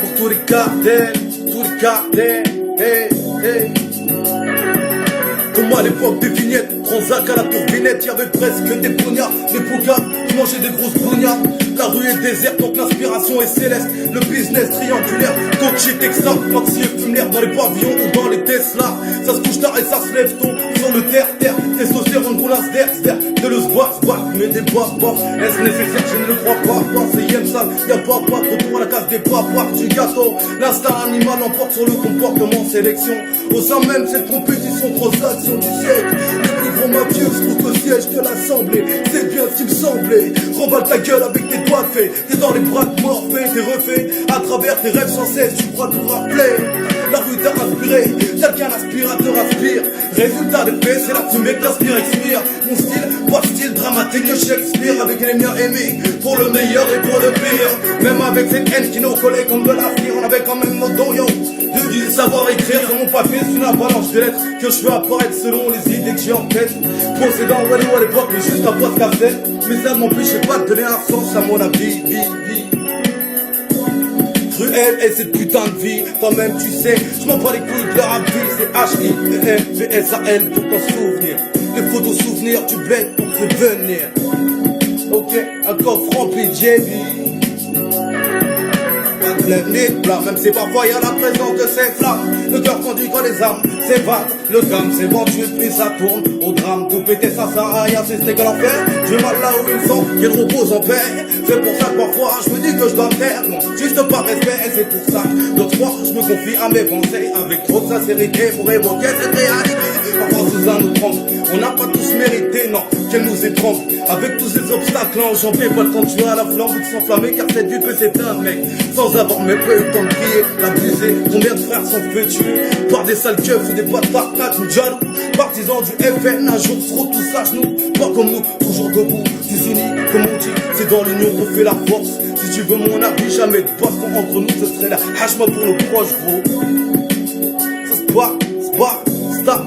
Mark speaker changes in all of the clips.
Speaker 1: Pour tous les cartels, hey, hey. Comme à l'époque des vignettes, Transac à la tourvinette, y'avait presque des poignards, des poucas qui mangeaient des grosses poignards. La rue est déserte, donc l'inspiration est céleste. Le business triangulaire, coach et texta, maxi et fume l'air dans les pavillons ou dans les Tesla. Ça se couche tard et ça se lève tôt sur le terre-terre. Testostérone roulasse d'air, de le squat, mais des bas. Est-ce nécessaire? Je ne le crois pas, c'est yen sale. Y'a pas, retour à la case des papas du gâteau. L'instinct animal emporte sur le comportement sélection. Au sein même cette compétition, transaction du siècle. Le plus gros mafieux se trouve au siège de l'assemblée. C'est bien ce qui me semblait. Remballe ta gueule avec tes doigts de fée. T'es dans les bras de Morphée, t'es refait. À travers tes rêves sans cesse, tu crois tout rappeler. La rue t'a inspiré, tel qu'un aspirateur aspire. Résultat des faits, c'est là que tu mec t'aspire, expire. Mon style, pas de style dramatique que Shakespeare. Avec les miens aimés, pour le meilleur et pour le pire. Même avec cette haine qui nous collait comme de la cire, on avait quand même nos dons, yo. De savoir écrire sur mon papier, c'est une avalanche de lettres que je fais apparaître selon les idées que j'ai en tête. Possédant Wallo à l'époque, mais juste à boîte cassette. Mais ça ne m'empêchait pas de donner un sens à mon avis, vie. Cruel et cette putain de vie, toi-même tu sais, je m'en bats les couilles de leur avis, c'est H-I-E-F-V-S-A-L pour t'en souvenir. Les photos souvenirs du bled pour te venir. Ok, un coffre rempli de JB. Pas de lèvres ni de plat, même si parfois y'a la présence de ces flammes. Le cœur conduit quand les armes s'évadent. Le gamme c'est vendu puis ça tourne au drame. Tout péter ça sert à rien, c'est ce n'est que l'enfer. J'ai mal là où ils sont, qu'ils reposent en paix. C'est pour ça que parfois je me dis que je dois me taire. Non, juste par respect et c'est pour ça que d'autres fois je me confie à mes pensées. Avec trop de sincérité pour évoquer cette réalité. Parfois sous un autre angle, on n'a pas tous mérité, non, qu'elle nous étrangle. Avec tous ces obstacles enjambés, pas le temps de jouer à la flamme ou de s'enflammer. Car cette vie peut s'éteindre mec, sans avoir même pas eu le temps de crier, l'abuser. Combien de frères sont fait tuer par des sales keufs ou des bâtards ou jaloux. Partisans du FN, un jour seront tous à genoux. Pas comme nous, toujours debout, tous unis, comme on dit. C'est dans l'union qu'on fait la force. Si tu veux mon avis, jamais de baston entre nous, ce serait la hachma pour nos proches, gros. Ça se bat, stop.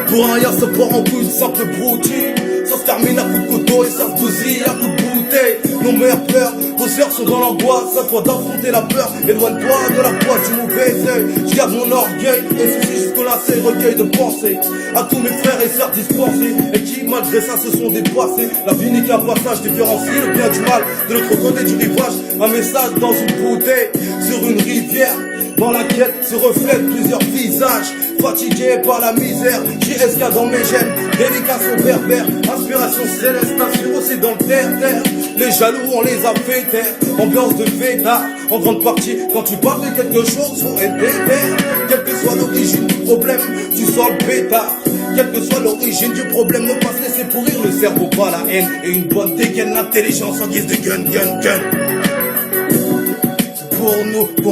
Speaker 1: Pour un ya, ça part en couille, une simple broutille. Ça se termine à coups de couteau et ça se bousille à coups de bouteille. Nos mères pleurent, vos sœurs sont dans l'angoisse. À toi d'affronter la peur, éloigne-toi de la poisse du mauvais œil. Je garde mon orgueil et ceci jusqu'au lacet, recueil de pensée. À tous mes frères et sœurs dispensés et qui malgré ça se sont dépassés. La vie n'est qu'un passage différencié, le bien du mal. De l'autre côté du rivage, un message dans une bouteille sur une rivière. Dans la quête se reflètent plusieurs visages. Fatigué par la misère, JSK dans mes gènes. Dédication berbère, inspiration céleste, assure aussi dans le terre-terre. Les jaloux on les a fait taire. Ambiance de fêtard, en grande partie. Quand tu parles de quelque chose, faut être déter. Quelle que soit l'origine du problème, tu sors le pétard. Quelle que soit l'origine du problème, ne pas se laisser pourrir le cerveau par la haine. Et une bonne dégaine, l'intelligence en guise de gun. Pour nous, bon,